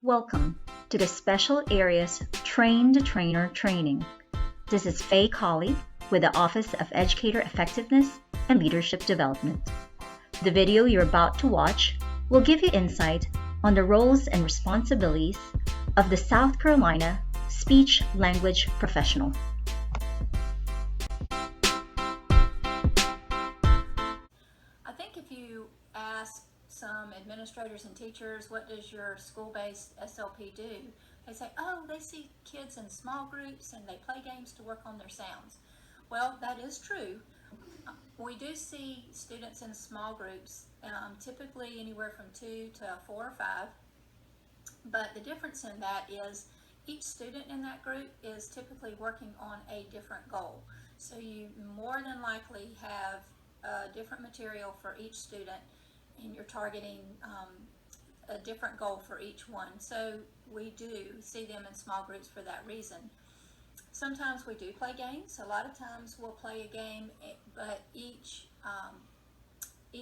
Welcome to the Special Areas Train-the-Trainer training. This is Faye Colley with the Office of Educator Effectiveness and Leadership Development. The video you're about to watch will give you insight on the roles and responsibilities of the South Carolina speech language professional. I think if you ask some administrators and teachers, what does your school-based SLP do? They say, oh, they see kids in small groups and they play games to work on their sounds. Well, that is true. We do see students in small groups, typically anywhere from 2 to 4 or 5. But the difference in that is each student in that group is typically working on a different goal. So you more than likely have different material for each student, and you're targeting a different goal for each one. So we do see them in small groups for that reason. Sometimes we do play games. A lot of times we'll play a game, but each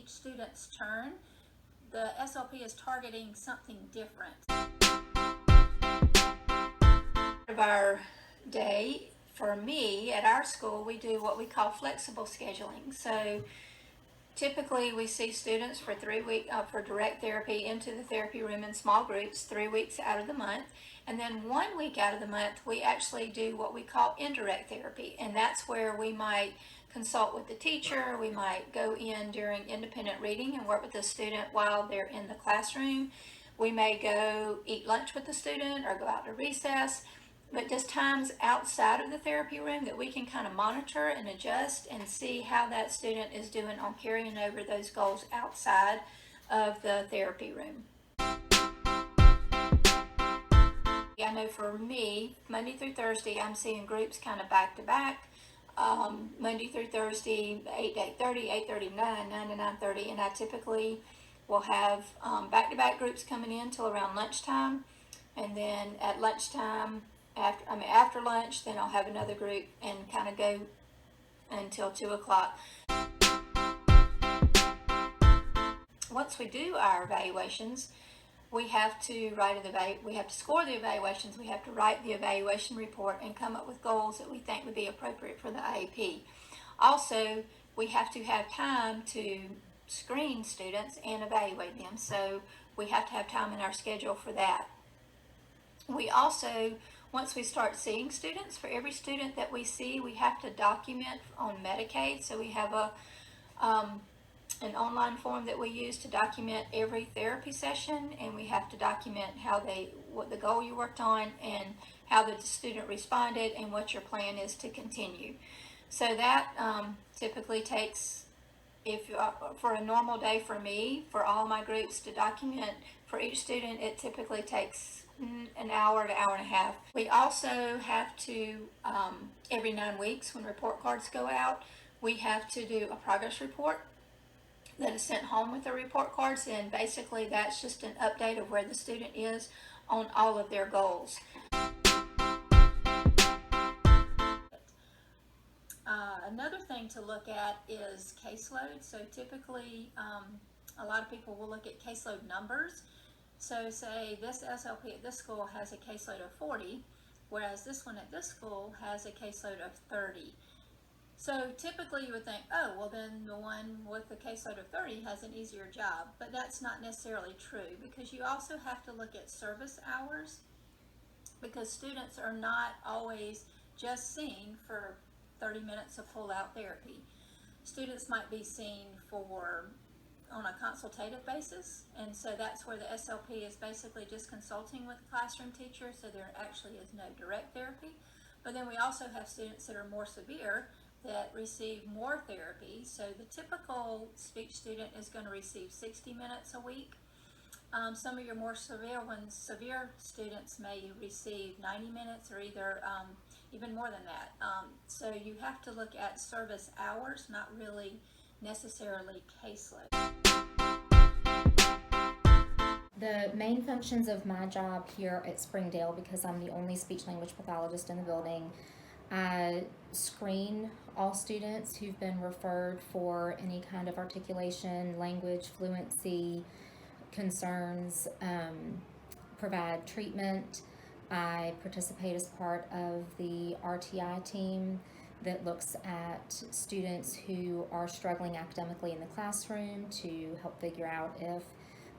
student's turn, the SLP is targeting something different. Of our day, for me, at our school, we do what we call flexible scheduling. So typically we see students for 3 weeks for direct therapy into the therapy room in small groups 3 weeks out of the month. And then 1 week out of the month, we actually do what we call indirect therapy. And that's where we might consult with the teacher. We might go in during independent reading and work with the student while they're in the classroom. We may go eat lunch with the student or go out to recess. But just times outside of the therapy room that we can kind of monitor and adjust and see how that student is doing on carrying over those goals outside of the therapy room. I know for me, Monday through Thursday, I'm seeing groups kind of back to back. Monday through Thursday, 8 to 8:30, 8:30 to 9, 9 to 9:30, and I typically will have back-to-back groups coming in till around lunchtime, and then at lunchtime, after lunch, then I'll have another group and kind of go until 2 o'clock. Once we do our evaluations, we have to score the evaluations, we have to write the evaluation report and come up with goals that we think would be appropriate for the IEP. Also, we have to have time to screen students and evaluate them, so we have to have time in our schedule for that. We also, once we start seeing students, for every student that we see, we have to document on Medicaid. So we have an online form that we use to document every therapy session, and we have to document what the goal you worked on and how the student responded and what your plan is to continue. So that typically takes, for a normal day for me, for all my groups to document for each student, it typically takes an hour to hour and a half. We also have to, every 9 weeks when report cards go out, we have to do a progress report that is sent home with the report cards, and basically that's just an update of where the student is on all of their goals. Another thing to look at is caseload. So typically a lot of people will look at caseload numbers. So say this SLP at this school has a caseload of 40, whereas this one at this school has a caseload of 30. So typically you would think, oh, well then the one with the caseload of 30 has an easier job, but that's not necessarily true, because you also have to look at service hours, because students are not always just seen for 30 minutes of full out therapy. Students might be seen on a consultative basis, and so that's where the SLP is basically just consulting with the classroom teacher, so there actually is no direct therapy. But then we also have students that are more severe that receive more therapy. So the typical speech student is going to receive 60 minutes a week. Some of your more severe students may receive 90 minutes or even more than that. So you have to look at service hours, not really necessarily caseload. The main functions of my job here at Springdale, because I'm the only speech language pathologist in the building, I screen all students who've been referred for any kind of articulation, language, fluency concerns, provide treatment. I participate as part of the RTI team that looks at students who are struggling academically in the classroom to help figure out if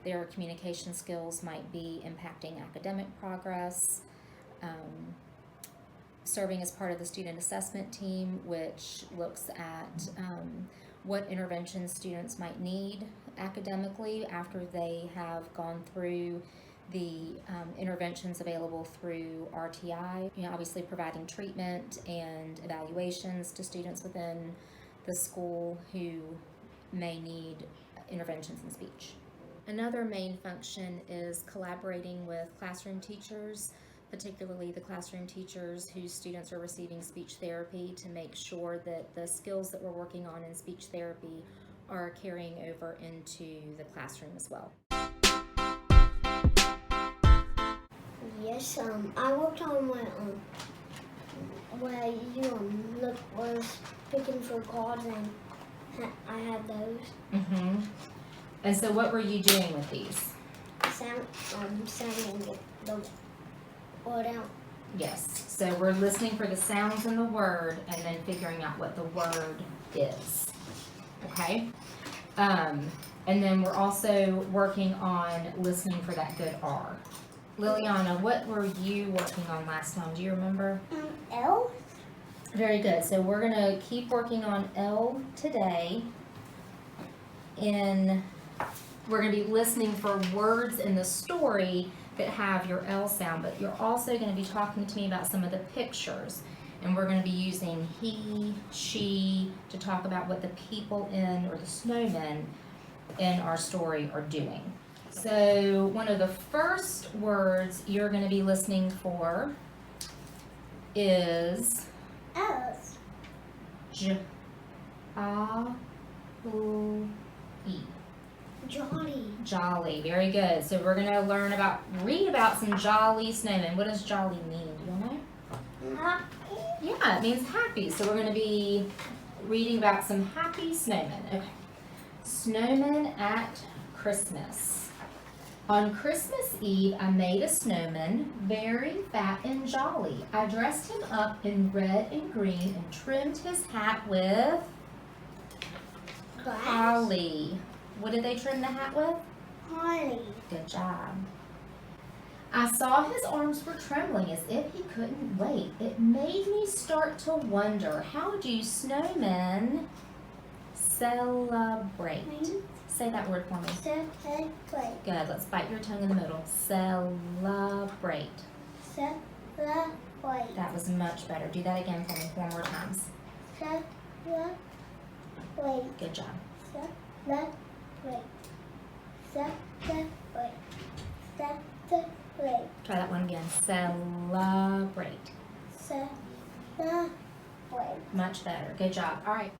their communication skills might be impacting academic progress. Serving as part of the student assessment team, which looks at what interventions students might need academically after they have gone through the interventions available through RTI. Obviously providing treatment and evaluations to students within the school who may need interventions in speech. Another main function is collaborating with classroom teachers, particularly the classroom teachers whose students are receiving speech therapy, to make sure that the skills that we're working on in speech therapy are carrying over into the classroom as well. Yes, I worked on my where you was picking for cards, and I had those. And so what were you doing with these? Sounding the word out. Yes, so we're listening for the sounds in the word and then figuring out what the word is, okay? And then we're also working on listening for that good R. Liliana, what were you working on last time? Do you remember? L. Very good. So we're going to keep working on L today. We're going to be listening for words in the story that have your L sound, but you're also going to be talking to me about some of the pictures. And we're going to be using he, she to talk about what the people or the snowmen in our story are doing. So one of the first words you're going to be listening for is S. J-A-L-E. Jolly. Jolly, very good. So we're going to read about some jolly snowmen. What does jolly mean? Do you know? Happy. Yeah, it means happy. So we're going to be reading about some happy snowmen. Okay. Snowmen at Christmas. On Christmas Eve, I made a snowman, very fat and jolly. I dressed him up in red and green and trimmed his hat with holly. What did they trim the hat with? Holly. Good job. I saw his arms were trembling as if he couldn't wait. It made me start to wonder, how do snowmen celebrate? Say that word for me. Celebrate. Good. Let's bite your tongue in the middle. Celebrate. Celebrate. That was much better. Do that again for me 4 more times. Celebrate. Good job. Celebrate. Celebrate. Celebrate. Try that one again. Celebrate. Celebrate. Much better. Good job. All right.